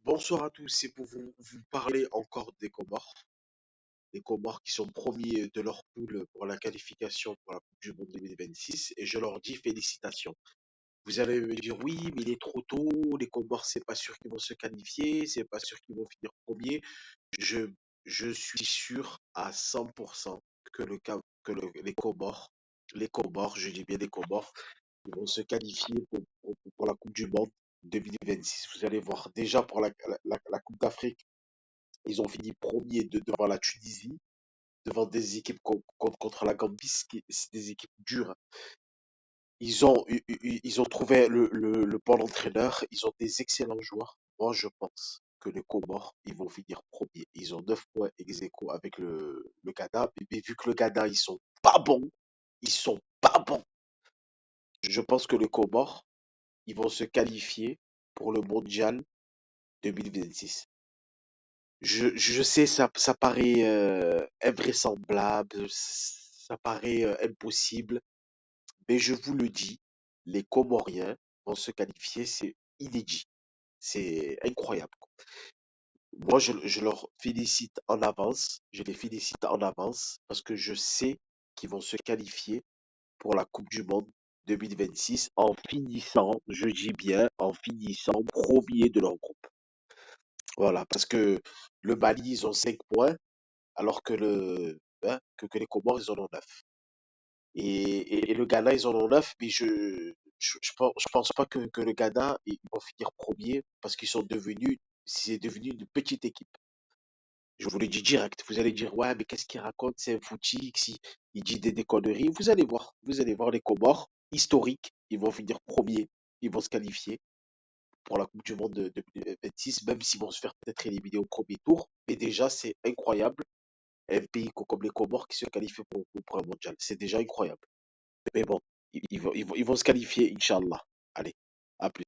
Bonsoir à tous, c'est pour vous parler encore des Comores. Les Comores qui sont premiers de leur poule pour la qualification pour la Coupe du Monde 2026 et je leur dis félicitations. Vous allez me dire oui, mais il est trop tôt, les Comores, c'est pas sûr qu'ils vont se qualifier, c'est pas sûr qu'ils vont finir premiers. Je, je suis sûr à 100% que, les Comores, je dis bien les Comores, ils vont se qualifier pour la Coupe du Monde 2026. Vous allez voir déjà pour la Coupe d'Afrique. Ils ont fini premier devant la Tunisie, devant des équipes contre la Gambie, c'est des équipes dures. Ils ont trouvé le bon entraîneur, ils ont des excellents joueurs. Moi, je pense que les Comores, ils vont finir premier. Ils ont 9 points ex aequo avec le Ghana, mais vu que le Ghana, ils sont pas bons. Je pense que les Comores, ils vont se qualifier pour le mondial 2026. Je sais, ça paraît invraisemblable, ça paraît impossible, mais je vous le dis, les Comoriens vont se qualifier, c'est inédit, c'est incroyable. Moi, je leur félicite en avance, je les félicite en avance parce que je sais qu'ils vont se qualifier pour la Coupe du Monde 2026 en finissant, je dis bien, en finissant premier de leur groupe. Voilà, parce que le Mali, ils ont 5 points, alors que les Comores, ils en ont 9. Et le Ghana, ils en ont 9, mais je pense pas que le Ghana, ils vont finir premier parce c'est devenu une petite équipe. Je vous le dis direct. Vous allez dire, ouais, mais qu'est-ce qu'il raconte? C'est un footy, il dit des conneries. Vous allez voir les Comores, historiques, ils vont finir premier, ils vont se qualifier pour la Coupe du Monde de 2026, même s'ils vont se faire peut-être éliminer au premier tour. Mais déjà, c'est incroyable un pays comme les Comores qui se qualifie pour un mondial. C'est déjà incroyable. Mais bon, ils vont se qualifier, Inch'Allah. Allez, à plus.